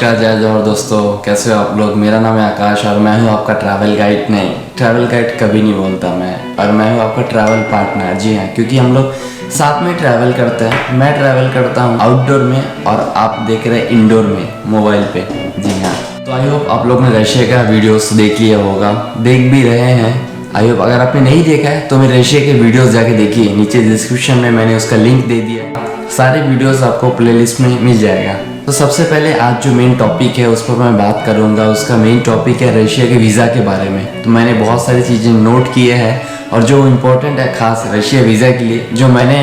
नमस्कार, जय जोहर दोस्तों, कैसे हो आप लोग। मेरा नाम है आकाश और मैं हूँ आपका ट्रैवल गाइड। नहीं, ट्रैवल गाइड कभी नहीं बोलता मैं, और मैं हूँ आपका ट्रैवल पार्टनर। जी हाँ, क्योंकि हम लोग साथ में ट्रैवल करते हैं। मैं ट्रैवल करता हूँ आउटडोर में और आप देख रहे हैं इंडोर में, मोबाइल पे। जी हाँ, तो आई होप आप लोग ने रशिया का वीडियोस देख लिया होगा, देख भी रहे हैं। आई होप अगर आपने नहीं देखा है तो मेरे रशिया के वीडियोस जाके देखिए, नीचे डिस्क्रिप्शन में मैंने उसका लिंक दे दिया। सारे वीडियोस आपको प्लेलिस्ट में मिल जाएगा। तो सबसे पहले आज जो मेन टॉपिक है उस पर मैं बात करूंगा। उसका मेन टॉपिक है रशिया के वीज़ा के बारे में। तो मैंने बहुत सारी चीज़ें नोट किए हैं और जो इम्पोर्टेंट है खास रशिया वीज़ा के लिए, जो मैंने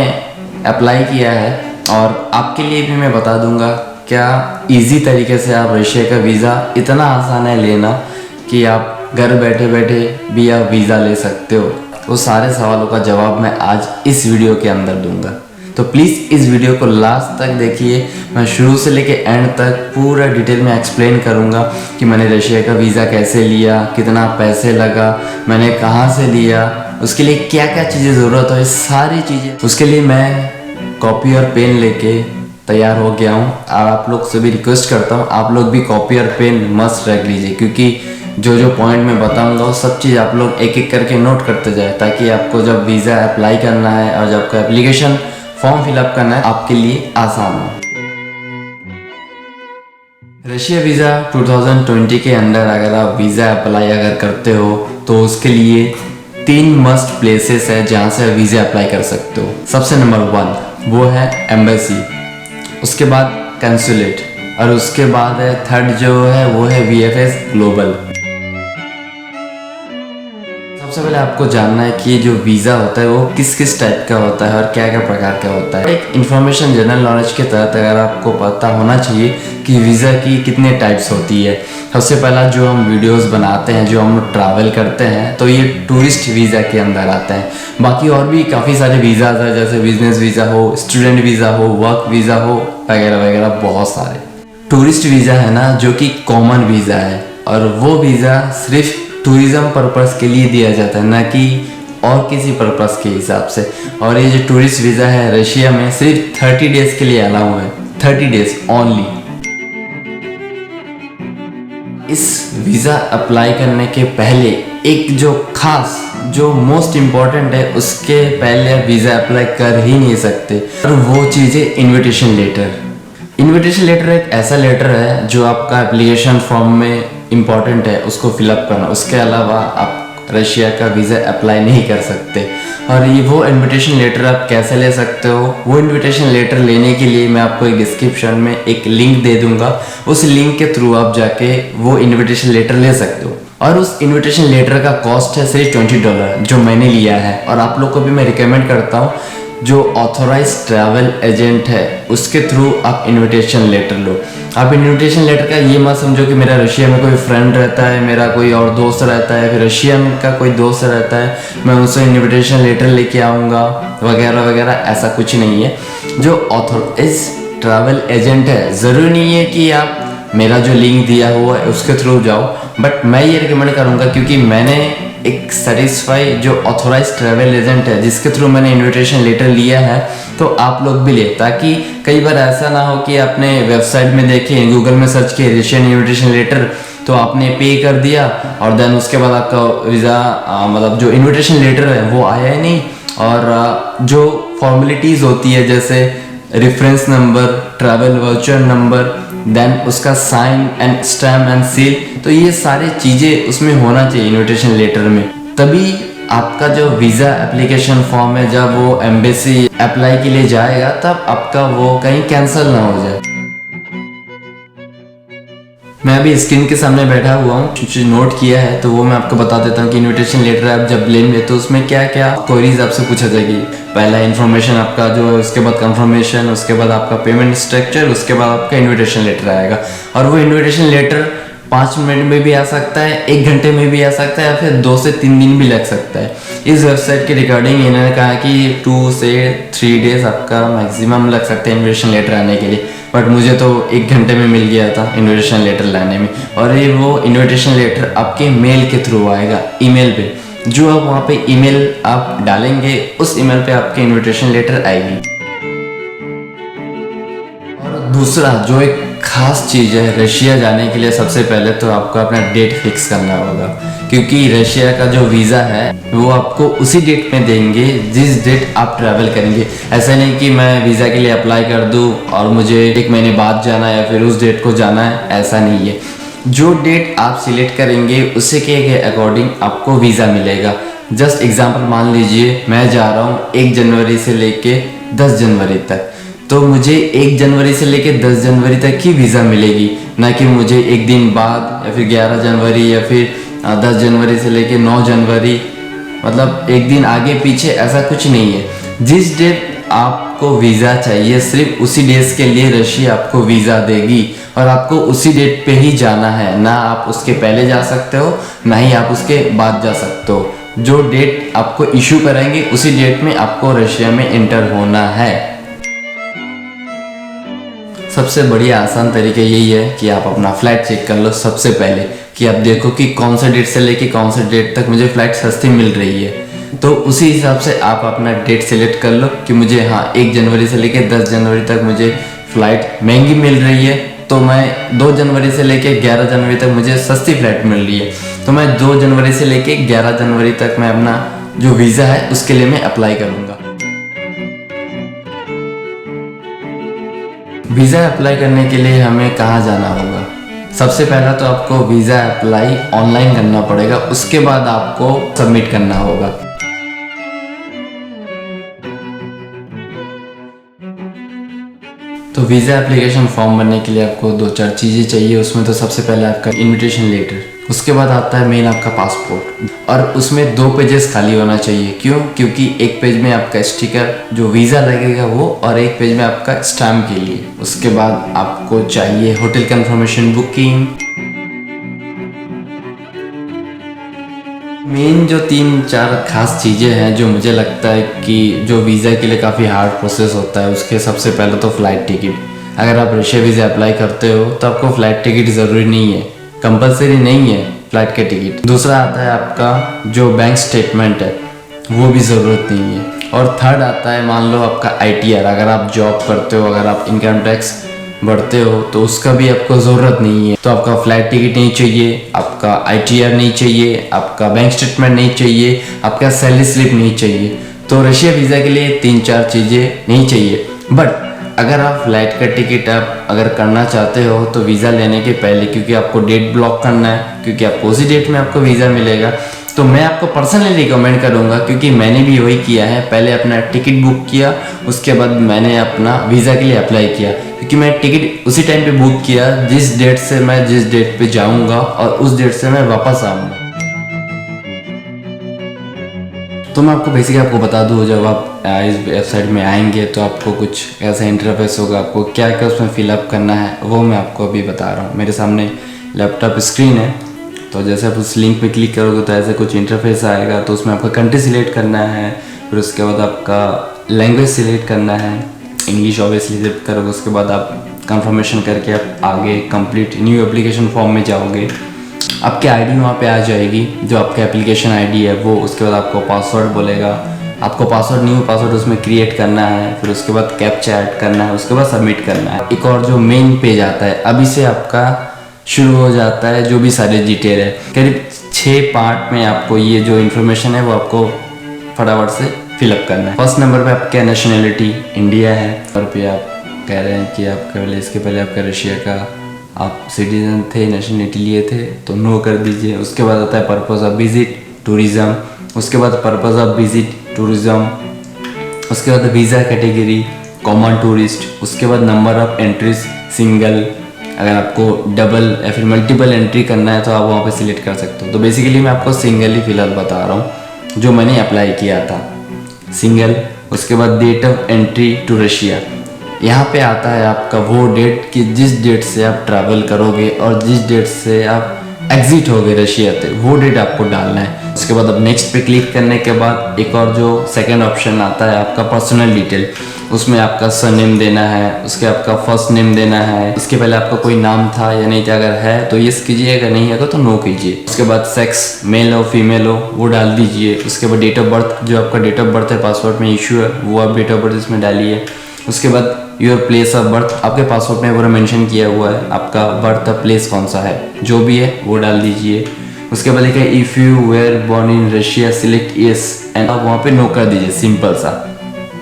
अप्लाई किया है और आपके लिए भी मैं बता दूंगा क्या इजी तरीके से आप रशिया का वीज़ा, इतना आसान है लेना कि आप घर बैठे बैठे भी आप वीज़ा ले सकते हो। वो सारे सवालों का जवाब मैं आज इस वीडियो के अंदर दूंगा। तो प्लीज़ इस वीडियो को लास्ट तक देखिए। मैं शुरू से लेके एंड तक पूरा डिटेल में एक्सप्लेन करूँगा कि मैंने रशिया का वीज़ा कैसे लिया, कितना पैसे लगा, मैंने कहाँ से लिया, उसके लिए क्या क्या चीज़ें ज़रूरत है, सारी चीज़ें। उसके लिए मैं कॉपी और पेन लेके तैयार हो गया हूँ। आप लोग से भी रिक्वेस्ट करता हूँ, आप लोग भी कॉपी और पेन मस्ट रख लीजिए, क्योंकि जो जो पॉइंट मैं बताऊंगा वो सब चीज़ आप लोग एक एक करके नोट करते जाए, ताकि आपको जब वीज़ा अप्लाई करना है और जब आपका एप्लीकेशन फॉर्म फिलअप करना है आपके लिए आसान हो। रशिया वीज़ा 2020 के अंदर अगर आप वीज़ा अप्लाई अगर करते हो तो उसके लिए 3 मस्ट प्लेसेस है जहाँ से वीज़ा अप्लाई कर सकते हो। सबसे नंबर 1 वो है एम्बेसी, उसके बाद कंसुलेट, और उसके बाद है थर्ड जो है वो है VFS ग्लोबल। सबसे पहले आपको जानना है कि ये जो वीज़ा होता है वो किस किस टाइप का होता है और क्या क्या प्रकार का होता है। एक इन्फॉर्मेशन जनरल नॉलेज के तहत अगर आपको पता होना चाहिए कि वीज़ा की कितने टाइप्स होती है। सबसे पहला जो हम वीडियोस बनाते हैं, जो हम ट्रैवल करते हैं, तो ये टूरिस्ट वीज़ा के अंदर आता है। बाकी और भी काफ़ी सारे वीज़ाज हैं, जैसे बिजनेस वीज़ा हो, स्टूडेंट वीज़ा हो, वर्क वीज़ा हो, वगैरह वगैरह बहुत सारे। टूरिस्ट वीज़ा है ना, जो कि कॉमन वीज़ा है, और वो वीज़ा सिर्फ टूरिज़्म पर्पस के लिए दिया जाता है, ना कि और किसी पर्पस के हिसाब से। और ये जो टूरिस्ट वीज़ा है रशिया में सिर्फ 30 डेज के लिए अलाउ है, 30 डेज ओनली। इस वीज़ा अप्लाई करने के पहले एक जो खास, जो मोस्ट इम्पॉर्टेंट है, उसके पहले आप वीज़ा अप्लाई कर ही नहीं सकते, और वो चीज़ है इन्विटेशन लेटर। इन्विटेशन लेटर एक ऐसा लेटर है जो आपका एप्लीकेशन फॉर्म में इम्पॉर्टेंट है, उसको फिलअप करना। उसके अलावा आप रशिया का वीज़ा अप्लाई नहीं कर सकते। और ये वो इन्विटेशन लेटर आप कैसे ले सकते हो, वो इन्विटेशन लेटर लेने के लिए मैं आपको एक डिस्क्रिप्शन में एक लिंक दे दूंगा। उस लिंक के थ्रू आप जाके वो इन्विटेशन लेटर ले सकते हो। और उस इन्विटेशन लेटर का कॉस्ट है सिर्फ $20, जो मैंने लिया है। और आप लोग को भी मैं रिकमेंड करता हूँ, जो ऑथोराइज ट्रैवल एजेंट है उसके थ्रू आप इनविटेशन लेटर लो। आप इनविटेशन लेटर का ये मत समझो कि मेरा रशिया में कोई फ्रेंड रहता है, मेरा कोई और दोस्त रहता है, फिर रशिया का कोई दोस्त रहता है, मैं उनसे इनविटेशन लेटर लेके आऊँगा वगैरह वगैरह, ऐसा कुछ नहीं है। जो ऑथोराइज ट्रैवल एजेंट है, ज़रूरी नहीं है कि आप मेरा जो लिंक दिया हुआ है उसके थ्रू जाओ, बट मैं ये रिकमेंड करूँगा क्योंकि मैंने एक सेटिस्फाई जो ऑथोराइज ट्रैवल एजेंट है जिसके थ्रू मैंने इनविटेशन लेटर लिया है, तो आप लोग भी ले, ताकि कई बार ऐसा ना हो कि आपने वेबसाइट में देखे, गूगल में सर्च किए रशियन इनविटेशन लेटर, तो आपने पे कर दिया और देन उसके बाद आपका वीज़ा मतलब जो इनविटेशन लेटर है वो आया ही नहीं। और जो फॉर्मेलिटीज़ होती है जैसे reference number, travel voucher number, then उसका sign and stamp and seal, तो ये सारी चीज़ें उसमें होना चाहिए इनविटेशन लेटर में। तभी आपका जो वीज़ा एप्लीकेशन फॉर्म है, जब वो एम्बेसी अप्लाई के लिए जाएगा, तब आपका वो कहीं कैंसिल ना हो जाए। मैं अभी स्क्रीन के सामने बैठा हुआ हूँ, कुछ नोट किया है तो वो मैं आपको बता देता हूँ कि इनविटेशन लेटर आप जब लेंगे तो उसमें क्या क्या क्वेरीज आपसे पूछा जाएगी। पहला इन्फॉर्मेशन आपका जो है, उसके बाद कंफर्मेशन, उसके बाद आपका पेमेंट स्ट्रक्चर, उसके बाद आपका इन्विटेशन लेटर आएगा। और वो इन्विटेशन लेटर 5 मिनट में भी आ सकता है, 1 घंटे में भी आ सकता है, या फिर 2 से 3 दिन भी लग सकता है। इस वेबसाइट के रिगार्डिंग इन्होंने कहा कि 2 से 3 डेज आपका मैक्सिमम लग सकता है इन्विटेशन लेटर आने के लिए, बट मुझे तो 1 घंटे में मिल गया था इन्विटेशन लेटर लाने में। और ये वो इन्विटेशन लेटर आपके मेल के थ्रू आएगा, ईमेल पे। जो आप वहाँ पे ईमेल आप डालेंगे, उस ईमेल पे आपके इन्विटेशन लेटर आएगी। और दूसरा जो एक खास चीज़ है रशिया जाने के लिए। सबसे पहले तो आपको अपना डेट फिक्स करना होगा, क्योंकि रशिया का जो वीज़ा है वो आपको उसी डेट में देंगे जिस डेट आप ट्रैवल करेंगे। ऐसा नहीं कि मैं वीज़ा के लिए अप्लाई कर दूं और मुझे 1 महीने बाद जाना है या फिर उस डेट को जाना है, ऐसा नहीं है। जो डेट आप सिलेक्ट करेंगे उसी के अकॉर्डिंग आपको वीज़ा मिलेगा। जस्ट एग्जांपल मान लीजिए मैं जा रहा हूँ 1 जनवरी से लेके 10 जनवरी तक, तो मुझे 1 जनवरी से लेके 10 जनवरी तक ही वीज़ा मिलेगी, ना कि मुझे एक दिन बाद या फिर 11 जनवरी या फिर 10 जनवरी से लेके 9 जनवरी, मतलब एक दिन आगे पीछे, ऐसा कुछ नहीं है। जिस डेट आपको वीज़ा चाहिए सिर्फ उसी डेट के लिए रशिया आपको वीज़ा देगी और आपको उसी डेट पे ही जाना है। ना आप उसके पहले जा सकते हो, ना ही आप उसके बाद जा सकते हो। जो डेट आपको इशू करेंगे उसी डेट में आपको रशिया में एंटर होना है। सबसे बढ़िया आसान तरीका यही है कि आप अपना फ़्लाइट चेक कर लो सबसे पहले, कि आप देखो कि कौन सा डेट से लेके कौन सा डेट तक मुझे फ़्लाइट सस्ती मिल रही है। तो उसी हिसाब से आप अपना डेट सेलेक्ट कर लो कि मुझे 1 जनवरी से लेके 10 जनवरी तक मुझे फ़्लाइट महंगी मिल रही है, तो मैं 2 जनवरी से लेके 11 जनवरी तक मुझे सस्ती फ़्लाइट मिल रही है, तो मैं 2 जनवरी से लेके 11 जनवरी तक मैं अपना जो वीज़ा है उसके लिए मैं अप्लाई करूँगा। वीज़ा अप्लाई करने के लिए हमें कहाँ जाना होगा? सबसे पहला तो आपको वीज़ा अप्लाई ऑनलाइन करना पड़ेगा, उसके बाद आपको सबमिट करना होगा। तो वीज़ा एप्लीकेशन फॉर्म भरने के लिए आपको 2-4 चीज़ें चाहिए। उसमें तो सबसे पहले आपका इनविटेशन लेटर, उसके बाद आता है मेन आपका पासपोर्ट, और उसमें 2 पेजेस खाली होना चाहिए। क्यों? क्योंकि एक पेज में आपका स्टिकर जो वीज़ा लगेगा वो, और एक पेज में आपका स्टैम्प के लिए। उसके बाद आपको चाहिए होटल कंफर्मेशन बुकिंग। मेन जो 3-4 खास चीज़ें हैं जो मुझे लगता है कि जो वीज़ा के लिए काफ़ी हार्ड प्रोसेस होता है, उसके सबसे पहले तो फ़्लाइट टिकट। अगर आप रशिया वीज़ा अप्लाई करते हो तो आपको फ़्लाइट टिकट ज़रूरी नहीं है, कंपलसरी नहीं है फ़्लाइट का टिकट। दूसरा आता है आपका जो बैंक स्टेटमेंट है, वो भी ज़रूरत नहीं है। और थर्ड आता है मान लो आपका ITR, अगर आप जॉब करते हो, अगर आप इनकम टैक्स बढ़ते हो तो उसका भी आपको ज़रूरत नहीं है। तो आपका फ़्लाइट टिकट नहीं चाहिए, आपका ITR नहीं चाहिए, आपका बैंक स्टेटमेंट नहीं चाहिए, आपका सैलरी स्लिप नहीं चाहिए। तो रशिया वीज़ा के लिए 3-4 चीज़ें नहीं चाहिए। बट अगर आप फ़्लाइट का टिकट आप अगर करना चाहते हो तो वीज़ा लेने के पहले, क्योंकि आपको डेट ब्लॉक करना है, क्योंकि आपको उसी डेट में आपको वीज़ा मिलेगा, तो मैं आपको पर्सनली रिकमेंड करूंगा, क्योंकि मैंने भी वही किया है। पहले अपना टिकट बुक किया, उसके बाद मैंने अपना वीज़ा के लिए अप्लाई किया, क्योंकि मैं टिकट उसी टाइम पे बुक किया जिस डेट से मैं जिस डेट पे जाऊंगा और उस डेट से मैं वापस आऊँगा। तो मैं आपको बेसिकली आपको बता दूँ, जब आप इस वेबसाइट में आएंगे तो आपको कुछ ऐसा इंटरफेस होगा, आपको क्या क्या उसमें फिलअप करना है वो मैं आपको अभी बता रहा हूँ। मेरे सामने लैपटॉप स्क्रीन है, तो जैसे आप उस लिंक पे क्लिक करोगे तो ऐसे कुछ इंटरफेस आएगा। तो उसमें आपका कंट्री सिलेक्ट करना है, फिर उसके बाद आपका लैंग्वेज सिलेक्ट करना है, इंग्लिश ऑब्वियसली सिलेक्ट करोगे। उसके बाद आप कंफर्मेशन करके आप आगे कंप्लीट न्यू एप्लीकेशन फॉर्म में जाओगे। आपकी आईडी वहाँ पे आ जाएगी, जो आपका एप्लीकेशन आईडी है वो। उसके बाद आपको पासवर्ड बोलेगा, आपको पासवर्ड न्यू पासवर्ड उसमें क्रिएट करना है, फिर उसके बाद कैप्चा ऐड करना है, उसके बाद सबमिट करना है। एक और जो मेन पेज आता है, अभी से आपका शुरू हो जाता है जो भी सारे डिटेल है। करीब 6 पार्ट में आपको ये जो इन्फॉर्मेशन है वो आपको फटाफट से फिलअप करना है। फर्स्ट नंबर पे आपका नेशनैलिटी इंडिया है, और पे आप कह रहे हैं कि आपका पहले, इसके पहले आपका रशिया का आप सिटीजन थे, नेशनैलिटी लिए थे, तो नो कर दीजिए। उसके बाद आता है पर्पज़ ऑफ विजिट टूरिज़्म, उसके बाद पर्पज़ ऑफ विजिट टूरिज़्म, उसके बाद वीज़ा कैटेगरी कॉमन टूरिस्ट, उसके बाद नंबर ऑफ एंट्रीज सिंगल। अगर आपको डबल या फिर मल्टीपल एंट्री करना है तो आप वहाँ पे सिलेक्ट कर सकते हो। तो बेसिकली मैं आपको सिंगल ही फ़िलहाल बता रहा हूँ जो मैंने अप्लाई किया था, सिंगल। उसके बाद date of entry to Russia, यहाँ पे आता है आपका वो डेट कि जिस डेट से आप ट्रैवल करोगे और जिस डेट से आप एग्जिट हो गए रशिया से, वो डेट आपको डालना है। उसके बाद अब नेक्स्ट पे क्लिक करने के बाद एक और जो सेकंड ऑप्शन आता है आपका पर्सनल डिटेल, उसमें आपका सरनेम देना है, उसके आपका फर्स्ट नेम देना है। इसके पहले आपका कोई नाम था या नहीं था, अगर है तो यस कीजिए, अगर नहीं है तो नो कीजिए। उसके बाद सेक्स मेल हो फीमेल हो वो डाल दीजिए। उसके बाद डेट ऑफ बर्थ, जो आपका डेट ऑफ बर्थ है पासपोर्ट में इशू है, वो आप डेट ऑफ बर्थ इसमें डालिए। उसके बाद योर प्लेस ऑफ बर्थ, आपके पासपोर्ट में पूरा मेंशन किया हुआ है आपका बर्थ प्लेस कौन सा है, जो भी है वो डाल दीजिए। उसके बाद लिखा है if you were born in Russia select yes and आप वहाँ पे नो कर दीजिए, सिंपल सा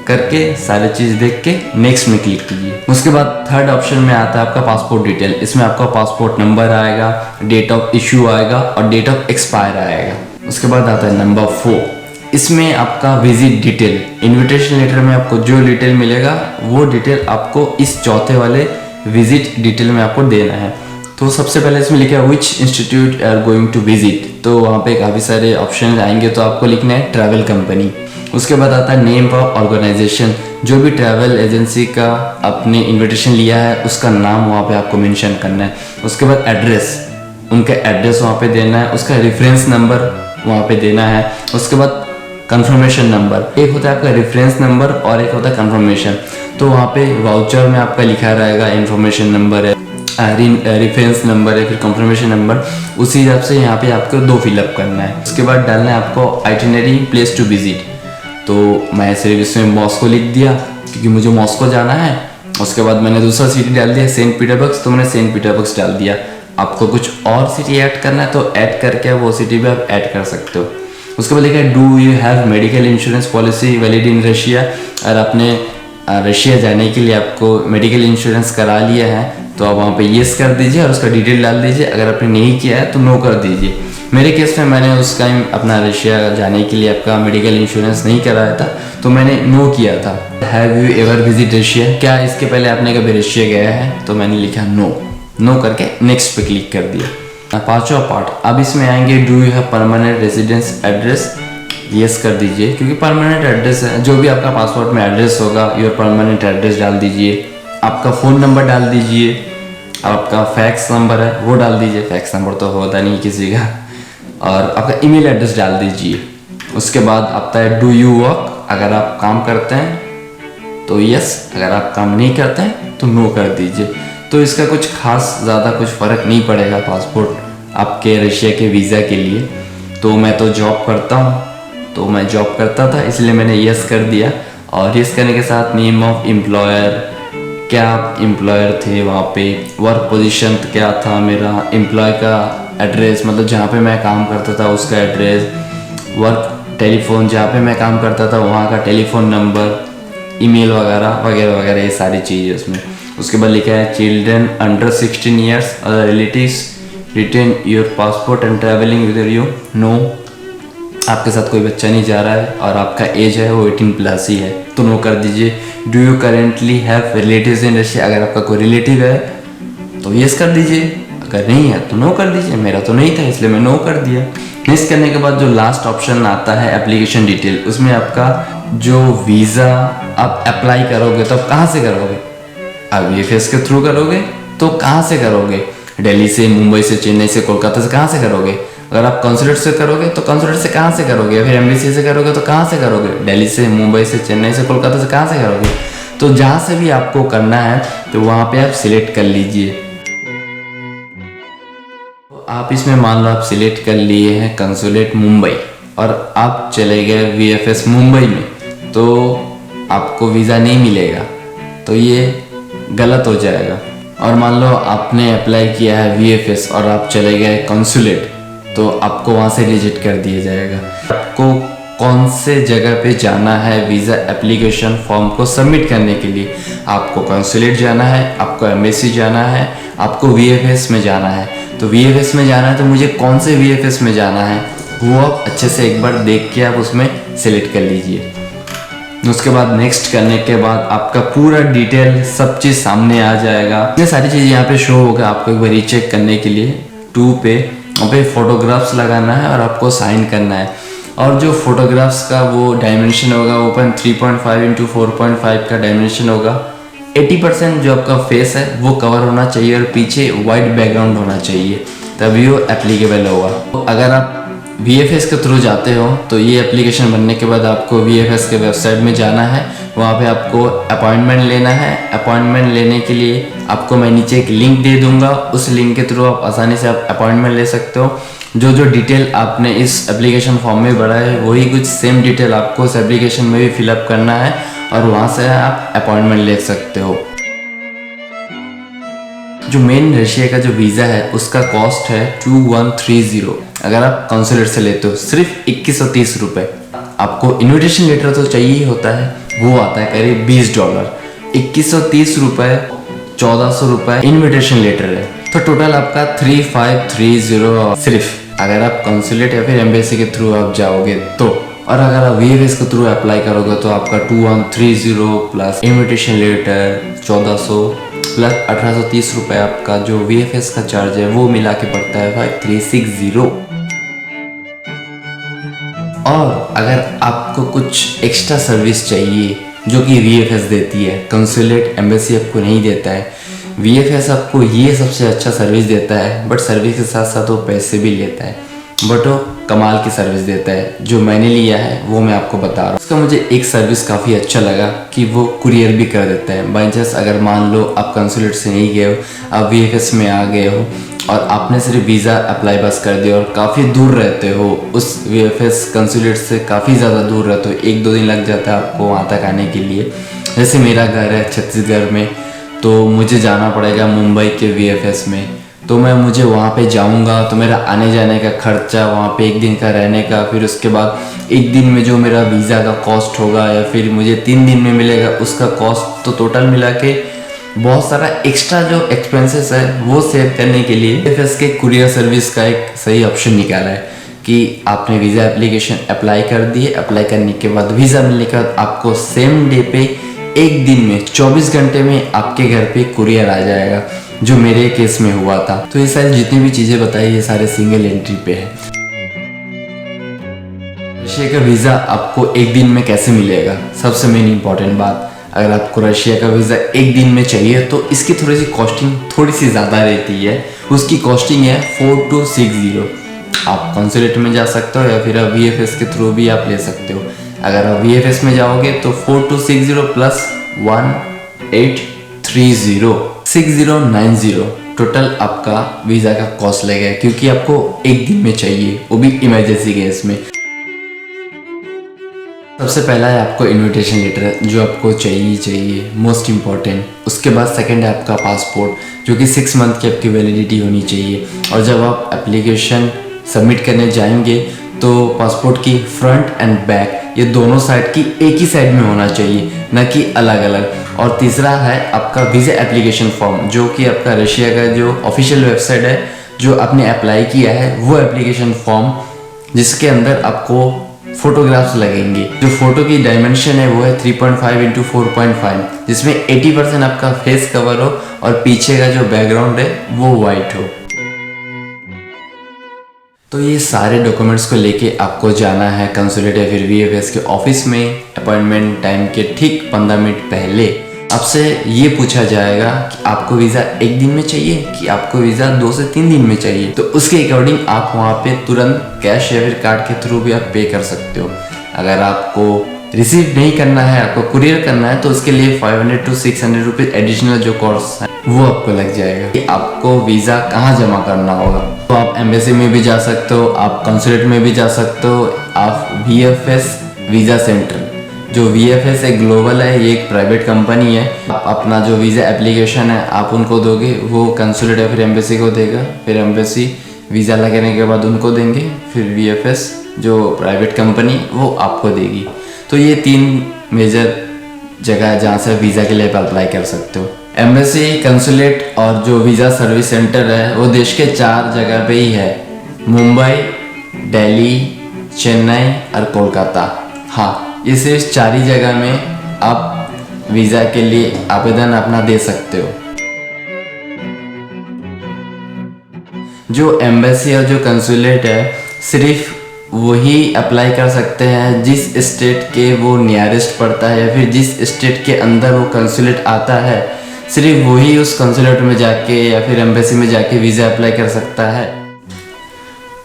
करके सारी चीज़ देख के नेक्स्ट में क्लिक कीजिए। उसके बाद थर्ड ऑप्शन में आता है आपका पासपोर्ट डिटेल। इसमें आपका पासपोर्ट नंबर आएगा, डेट ऑफ इशू आएगा और डेट ऑफ एक्सपायर आएगा। उसके बाद आता है नंबर 4, इसमें आपका विजिट डिटेल। इनविटेशन लेटर में आपको जो डिटेल मिलेगा वो डिटेल आपको इस चौथे वाले विजिट डिटेल में आपको देना है। तो सबसे पहले इसमें लिखा है which institute are going to visit, तो वहाँ पे काफ़ी सारे ऑप्शन आएंगे, तो आपको लिखना है ट्रैवल कंपनी। उसके बाद आता है नेम ऑफ ऑर्गेनाइजेशन, जो भी ट्रैवल एजेंसी का आपने इनविटेशन लिया है उसका नाम वहाँ पे आपको मेंशन करना है। उसके बाद एड्रेस, उनका एड्रेस वहाँ पे देना है, उसका रेफरेंस नंबर वहाँ पे देना है। उसके बाद कंफर्मेशन नंबर, एक होता है आपका रेफरेंस नंबर और एक होता है कंफर्मेशन। तो वहाँ पे वाउचर में आपका लिखा रहेगा इन्फॉर्मेशन नंबर है, रेफरेंस नंबर है, फिर कंफर्मेशन नंबर, उसी हिसाब से यहाँ पे आपको 2 फिलअप करना है। उसके बाद डालना है आपको आइटिनरी प्लेस टू विजिट, तो मैं सिर्फ इसमें मॉस्को लिख दिया क्योंकि मुझे मॉस्को जाना है। उसके बाद मैंने दूसरा सिटी डाल दिया सेंट पीटर्सबर्ग, तो मैंने सेंट पीटर्सबर्ग डाल दिया। आपको कुछ और सिटी ऐड करना है तो ऐड करके वो सिटी भी आप ऐड कर सकते हो। उसके बाद लिखा है do you have medical insurance policy valid in Russia, और आपने रशिया जाने के लिए आपको मेडिकल इंश्योरेंस करा लिया है तो आप वहाँ पे येस कर दीजिए और उसका डिटेल डाल दीजिए। अगर आपने नहीं किया है तो नो कर दीजिए। मेरे केस में मैंने उस टाइम अपना रशिया जाने के लिए आपका मेडिकल इंश्योरेंस नहीं कराया था तो मैंने नो किया था। Have you ever visit Russia, क्या इसके पहले आपने कभी रशिया गया है, तो मैंने लिखा नो करके नेक्स्ट पे क्लिक कर दिया। 5वां पार्ट, अब इसमें आएंगे do you have permanent residence address, yes कर दीजिए क्योंकि परमानेंट एड्रेस है, जो भी आपका पासपोर्ट में एड्रेस होगा योर परमानेंट एड्रेस डाल दीजिए। आपका फ़ोन नंबर डाल दीजिए, आपका फैक्स नंबर है वो डाल दीजिए, फैक्स नंबर तो होता नहीं किसी का, और आपका ईमेल एड्रेस डाल दीजिए। उसके बाद आता है डू यू वर्क, अगर आप काम करते हैं तो यस, अगर आप काम नहीं करते हैं तो नो कर दीजिए। तो इसका कुछ खास ज़्यादा कुछ फ़र्क नहीं पड़ेगा पासपोर्ट आपके रशिया के वीज़ा के लिए। तो मैं तो जॉब करता हूँ, तो मैं जॉब करता था इसलिए मैंने यस कर दिया। और यस करने के साथ नेम ऑफ एम्प्लॉयर, क्या आप एम्प्लॉयर थे वहाँ पे, वर्क पोजीशन क्या था मेरा, एम्प्लॉय का एड्रेस मतलब जहाँ पे मैं काम करता था उसका एड्रेस, वर्क टेलीफोन जहाँ पे मैं काम करता था वहाँ का टेलीफोन नंबर, ईमेल वगैरह वगैरह वगैरह, ये सारी चीज़ें उसमें। उसके बाद लिखा है children under 16 years other relatives retain your passport and travelling with you, no, आपके साथ कोई बच्चा नहीं जा रहा है और आपका एज है वो 18+ ही है तो नो कर दीजिए। Do you currently have relatives in Russia, अगर आपका कोई रिलेटिव है तो यस कर दीजिए, अगर नहीं है तो नो कर दीजिए। मेरा तो नहीं था इसलिए मैं नो कर दिया। नेक्स्ट करने के बाद जो लास्ट ऑप्शन आता है एप्लीकेशन डिटेल, उसमें आपका जो वीज़ा आप अप्लाई करोगे तो आप कहाँ से करोगे, आप VFS के थ्रू करोगे तो कहाँ से करोगे, दिल्ली से, मुंबई से, चेन्नई से, कोलकाता से, कहाँ से करोगे। अगर आप कंसुलेट से करोगे तो कंसुलेट से कहाँ से करोगे, या फिर एम्बेसी से करोगे तो कहाँ से करोगे, दिल्ली से, मुंबई से, चेन्नई से, कोलकाता से, कहाँ से करोगे। तो जहाँ से भी आपको करना है तो वहाँ पे आप सिलेक्ट कर लीजिए। आप इसमें मान लो आप सिलेक्ट कर लिए हैं कंसुलेट मुंबई और आप चले गए VFS मुंबई में, तो आपको वीज़ा नहीं मिलेगा, तो ये गलत हो जाएगा। और मान लो आपने अप्लाई किया है VFS और आप चले गए कंसुलेट, तो आपको वहाँ से रिजेक्ट कर दिया जाएगा। आपको कौन से जगह पे जाना है वीज़ा एप्लीकेशन फॉर्म को सबमिट करने के लिए, आपको कंसुलेट जाना है, आपको एम्बेसी जाना है, आपको VFS में जाना है। तो VFS में जाना है तो मुझे कौन से VFS में जाना है वो आप अच्छे से एक बार देख के आप उसमें सेलेक्ट कर लीजिए। उसके बाद नेक्स्ट करने के बाद आपका पूरा डिटेल सब चीज़ सामने आ जाएगा। ये सारी चीज़ यहाँ पे शो होगा आपको एक बार रीचेक करने के लिए। 2 पे वहाँ पे फोटोग्राफ्स लगाना है और आपको साइन करना है। और जो फोटोग्राफ्स का वो डायमेंशन होगा वो 3.5 × 4.5 का डायमेंशन होगा। 80% जो आपका फेस है वो कवर होना चाहिए और पीछे वाइट बैकग्राउंड होना चाहिए, तभी वो एप्लीकेबल होगा। तो अगर आप VFS के थ्रू जाते हो तो ये एप्लीकेशन बनने के बाद आपको VFS के वेबसाइट में जाना है, वहाँ पे आपको अपॉइंटमेंट लेना है। अपॉइंटमेंट लेने के लिए आपको मैं नीचे एक लिंक दे दूँगा, उस लिंक के थ्रू आप आसानी से आप अपॉइंटमेंट ले सकते हो। जो डिटेल आपने इस एप्लीकेशन फॉर्म में भरा है वही कुछ सेम डिटेल आपको उस एप्लीकेशन में भी फिलअप करना है और वहाँ से आप अपॉइंटमेंट ले सकते हो। जो मेन रशिया का जो वीज़ा है उसका कॉस्ट है 2130। अगर आप कॉन्सुलेट से लेते हो सिर्फ 2130 रुपये। आपको इन्विटेशन लेटर तो चाहिए ही होता है, वो आता है करीब $20। 2130 रुपये, 1400 रुपये इन्विटेशन लेटर है, तो टोटल आपका 3530 सिर्फ अगर आप कॉन्सुलेट या फिर एम्बेसी के थ्रू आप जाओगे तो। और अगर आप VFS के थ्रू अप्लाई करोगे तो आपका 2130 प्लस इन्विटेशन लेटर 1400 प्लस 1830 रुपये आपका जो VFS का चार्ज है वो मिला के पड़ता है 5360। और अगर आपको कुछ एक्स्ट्रा सर्विस चाहिए जो कि VFS देती है, कंसुलेट एम्बेसी आपको नहीं देता है, VFS आपको ये सबसे अच्छा सर्विस देता है, बट सर्विस के साथ साथ वो पैसे भी लेता है, बट वो कमाल की सर्विस देता है। जो मैंने लिया है वो मैं आपको बता रहा हूँ। उसका मुझे एक सर्विस काफ़ी अच्छा लगा कि वो कुरियर भी कर देता है। बाई चांस अगर मान लो आप कंसुलेट से नहीं गए हो, आप VFS में आ गए हो और आपने सिर्फ वीज़ा अप्लाई बस कर दिया और काफ़ी दूर रहते हो, उस VFS कंसुलेट से काफ़ी ज़्यादा दूर रहते हो, 1-2 दिन लग जाता है आपको वहाँ तक आने के लिए। जैसे मेरा घर है छत्तीसगढ़ में, तो मुझे जाना पड़ेगा मुंबई के VFS में, तो मुझे वहाँ पे जाऊँगा तो मेरा आने जाने का खर्चा, वहाँ पे 1 दिन का रहने का, फिर उसके बाद 1 दिन में जो मेरा वीज़ा का कॉस्ट होगा या फिर मुझे 3 दिन में मिलेगा उसका कॉस्ट, तो टोटल मिला के बहुत सारा एक्स्ट्रा जो एक्सपेंसेस है वो सेव करने के लिए VFS के कुरियर सर्विस का एक सही ऑप्शन निकाला है कि आपने वीज़ा एप्लीकेशन अप्लाई कर दिए, अप्लाई करने के बाद वीज़ा मिलने के बाद आपको सेम डे पे 1 दिन में 24 घंटे में आपके घर पे कुरियर आ जाएगा, जो मेरे केस में हुआ था। तो ये सारी जितनी भी चीज़ें बताई ये सारे सिंगल एंट्री पे है। रशिया का वीज़ा आपको 1 दिन में कैसे मिलेगा, सबसे मेन इंपॉर्टेंट बात, अगर आपको रशिया का वीज़ा 1 दिन में चाहिए तो इसकी थोड़ी सी कॉस्टिंग थोड़ी सी ज़्यादा रहती है। उसकी कॉस्टिंग है 4260। आप कॉन्सुलेट में जा सकते हो या फिर आप VFS के थ्रू भी आप ले सकते हो। अगर आप VFS में जाओगे तो 4260 प्लस 1830 6090 टोटल आपका वीज़ा का कॉस्ट लगेगा, क्योंकि आपको 1 दिन में चाहिए, वो भी इमरजेंसी केस में। सबसे पहला है आपको इनविटेशन लेटर जो आपको चाहिए मोस्ट इम्पॉर्टेंट। उसके बाद सेकंड है आपका पासपोर्ट जो कि 6 मंथ की आपकी वैलिडिटी होनी चाहिए। और जब आप एप्लीकेशन सबमिट करने जाएंगे तो पासपोर्ट की फ्रंट एंड बैक ये दोनों साइड की एक ही साइड में होना चाहिए, न कि अलग अलग। और तीसरा है आपका वीज़ा एप्लीकेशन फॉर्म जो कि आपका रशिया का जो ऑफिशियल वेबसाइट है जो आपने अप्लाई किया है वो एप्लीकेशन फॉर्म, जिसके अंदर आपको फोटोग्राफ्स लगेंगे। जो फोटो की डायमेंशन है वो है 3.5 इंटू 4.5, जिसमें 80% आपका फेस कवर हो और पीछे का जो बैकग्राउंड है वो वाइट हो। तो ये सारे डॉक्यूमेंट्स को लेके आपको जाना है कंसुलेट या फिर VFS के ऑफिस में। अपॉइंटमेंट टाइम के ठीक 15 मिनट पहले आपसे ये पूछा जाएगा कि आपको वीज़ा 1 दिन में चाहिए कि आपको वीज़ा 2 से 3 दिन में चाहिए। तो उसके अकॉर्डिंग आप वहाँ पे तुरंत कैश या फिर कार्ड के थ्रू भी आप पे कर सकते हो। अगर आपको रिसीव नहीं करना है, आपको कुरियर करना है, तो उसके लिए 500 to 600 रुपीज़ एडिशनल जो कॉस्ट है वो आपको लग जाएगा। कि आपको वीज़ा कहाँ जमा करना होगा, तो आप एम्बेसी में भी जा सकते हो, आप कंसुलेट में भी जा सकते हो, आप VFS वीज़ा सेंटर, जो VFS एक ग्लोबल है, ये एक प्राइवेट कंपनी है। आप अपना जो वीज़ा एप्लीकेशन है आप उनको दोगे, वो कंसुलेट या फिर एम्बेसी को देगा, फिर एम्बेसी वीज़ा लगाने के बाद उनको देंगे, फिर VFS जो प्राइवेट कंपनी वो आपको देगी। तो ये 3 मेजर जगह है जहाँ से वीज़ा के लिए आप अप्लाई कर सकते हो। एम्बेसी, कंसुलेट और जो वीज़ा सर्विस सेंटर है वो देश के 4 जगह पे ही है, मुंबई, दिल्ली, चेन्नई और कोलकाता। हाँ, ये सिर्फ 4 ही जगह में आप वीज़ा के लिए आवेदन अपना दे सकते हो। जो एम्बेसी और जो कंसुलेट है सिर्फ वही अप्लाई कर सकते हैं जिस स्टेट के वो नियरेस्ट पड़ता है या फिर जिस स्टेट के अंदर वो कंसुलेट आता है, सिर्फ वही उस कंसुलेट में जाके या फिर एम्बेसी में जाके वीज़ा अप्लाई कर सकता है।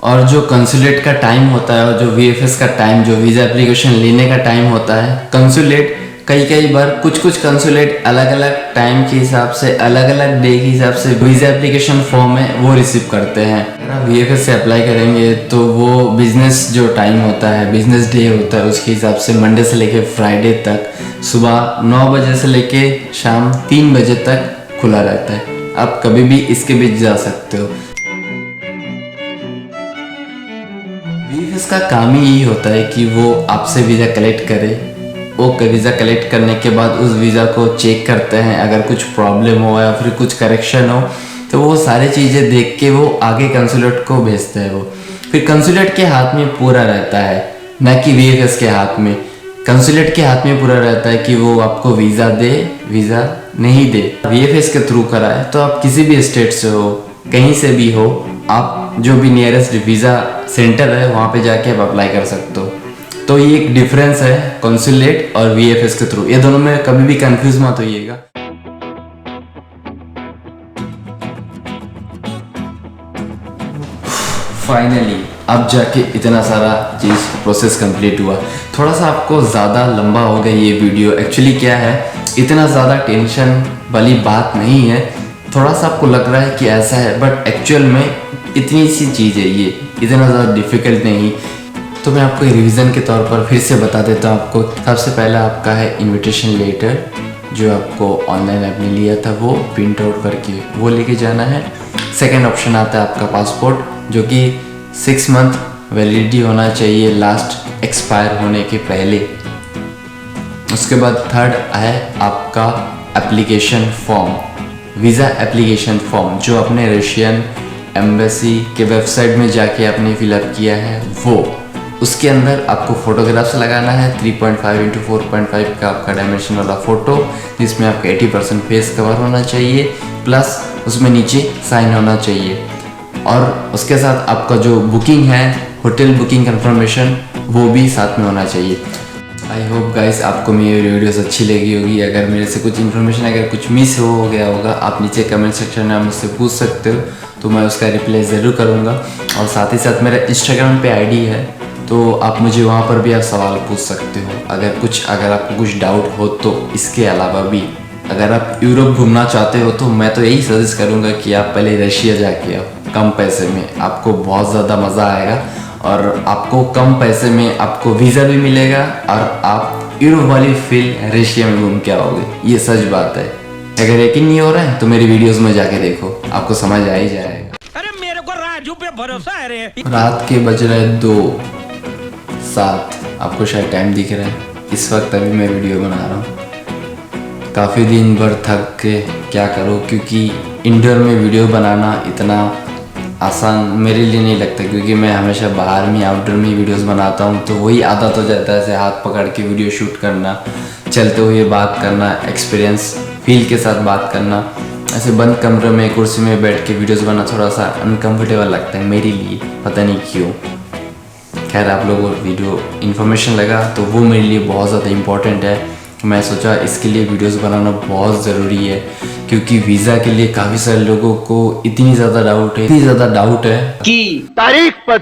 और जो कंसुलेट का टाइम होता है और जो VFS का टाइम, जो वीज़ा एप्लीकेशन लेने का टाइम होता है, कंसुलेट कई बार कुछ कंसुलेट अलग अलग टाइम के हिसाब से, अलग अलग डे के हिसाब से वीज़ा एप्लीकेशन फॉर्म है वो रिसीव करते हैं। अगर आप VFS से अप्लाई करेंगे तो वो बिज़नेस जो टाइम होता है, बिज़नेस डे होता है, उसके हिसाब से मंडे से लेकर फ्राइडे तक सुबह 9 बजे से लेके शाम 3 बजे तक खुला रहता है। आप कभी भी इसके बीच जा सकते हो। वीएफएस का काम ही यही होता है कि वो आपसे वीज़ा कलेक्ट करे। वो वीज़ा कलेक्ट करने के बाद उस वीज़ा को चेक करते हैं, अगर कुछ प्रॉब्लम हो या फिर कुछ करेक्शन हो तो वो सारी चीज़ें देख के वो आगे कंसुलेट को भेजते हैं। वो फिर कंसुलेट के हाथ में पूरा रहता है, न कि वीएफएस के हाथ में। कंसुलेट के हाथ में पूरा रहता है कि वो आपको वीज़ा दे, वीज़ा नहीं दे। वीएफएस के थ्रू कराए तो आप किसी भी स्टेट से हो, कहीं से भी हो, आप जो भी नियरेस्ट वीज़ा सेंटर है वहाँ पे जाके आप अप्लाई कर सकते हो। तो ये एक डिफरेंस है कंसुलेट और वीएफएस के थ्रू। ये दोनों में कभी भी कंफ्यूज मत होइएगा। फाइनली अब जाके इतना सारा चीज़ प्रोसेस कंप्लीट हुआ। थोड़ा सा आपको ज़्यादा लंबा हो गया ये वीडियो। एक्चुअली क्या है, इतना ज़्यादा टेंशन वाली बात नहीं है। थोड़ा सा आपको लग रहा है कि ऐसा है, बट एक्चुअल में इतनी सी चीज़ है, ये इतना ज़्यादा डिफ़िकल्ट नहीं। तो मैं आपको रिवीजन के तौर पर फिर से बता देता हूँ आपको। सबसे पहला आपका है इनविटेशन लेटर, जो आपको ऑनलाइन आपने लिया था वो प्रिंट आउट करके वो लेके जाना है। सेकंड ऑप्शन आता है आपका पासपोर्ट, जो कि 6 मंथ वैलिडिटी होना चाहिए लास्ट एक्सपायर होने के पहले। उसके बाद थर्ड है आपका application form, visa application form, जो अपने रशियन एम्बेसी के वेबसाइट में जाके आपने फिलअप किया है वो। उसके अंदर आपको फोटोग्राफ्स लगाना है 3.5 × 4.5 का आपका डायमेंशन वाला फ़ोटो, जिसमें आपका 80% फेस कवर होना चाहिए, प्लस उसमें नीचे साइन होना चाहिए। और उसके साथ आपका जो बुकिंग है, होटल बुकिंग कंफर्मेशन, वो भी साथ में होना चाहिए। आई होप गाइस आपको मेरी वीडियोस अच्छी लगी होगी। अगर मेरे से कुछ इन्फॉर्मेशन अगर कुछ मिस हो गया होगा, आप नीचे कमेंट सेक्शन में आप मुझसे पूछ सकते हो, तो मैं उसका रिप्लाई ज़रूर करूँगा। और साथ ही साथ मेरा इंस्टाग्राम पे आईडी है, तो आप मुझे वहाँ पर भी आप सवाल पूछ सकते हो। अगर आपको कुछ डाउट हो तो इसके अलावा भी अगर आप यूरोप घूमना चाहते हो तो मैं तो यही सजेस्ट करूँगा कि आप पहले रशिया जाके आओ। कम पैसे में आपको बहुत ज़्यादा मज़ा आएगा, और आपको कम पैसे में आपको वीज़ा भी मिलेगा और आप यूरोप वाली फील रशिया में घूम के आओगे। ये सच बात है। अगर यकीन नहीं हो रहा है तो मेरी वीडियोस में जाके देखो, आपको समझ आ ही जाएगा। अरे मेरे को राजू पे भरोसा है रे। रात के बज रहे 2:07, आपको शायद टाइम दिख रहा है। इस वक्त अभी मैं वीडियो बना रहा हूँ। काफ़ी दिन भर थक के क्या करूँ, क्योंकि इंडोर में वीडियो बनाना इतना आसान मेरे लिए नहीं लगता, क्योंकि मैं हमेशा बाहर में आउटडोर में वीडियोस बनाता हूँ। तो वही आदत हो जाता है, ऐसे हाथ पकड़ के वीडियो शूट करना, चलते हुए बात करना, एक्सपीरियंस फील के साथ बात करना। ऐसे बंद कमरे में कुर्सी में बैठ के वीडियोस बनाना थोड़ा सा अनकम्फर्टेबल लगता है मेरे लिए, पता नहीं क्यों। खैर, आप लोगों को वीडियो इन्फॉर्मेशन लगा तो वो मेरे लिए बहुत ज़्यादा इम्पोर्टेंट है। मैं सोचा इसके लिए वीडियोस बनाना बहुत ज़रूरी है, क्योंकि वीज़ा के लिए काफ़ी सारे लोगों को इतनी ज़्यादा डाउट है कि तारीख पर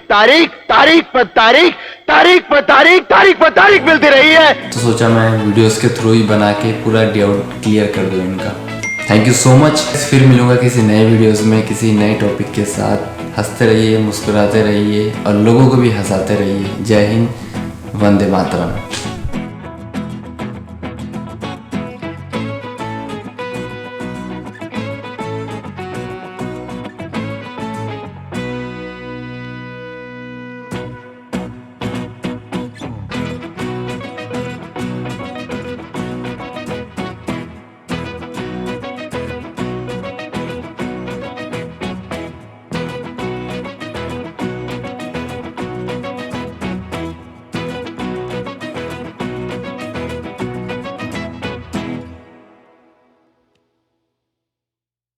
तारीख मिलती रही है। तो सोचा मैं वीडियोस के थ्रू ही बना के पूरा डाउट क्लियर कर दूँ इनका। Thank you so much. फिर मिलूंगा किसी नए वीडियोस में किसी नए टॉपिक के साथ। हंसते रहिए, मुस्कुराते रहिए और लोगों को भी हंसाते रहिए। जय हिंद, वंदे मातरम।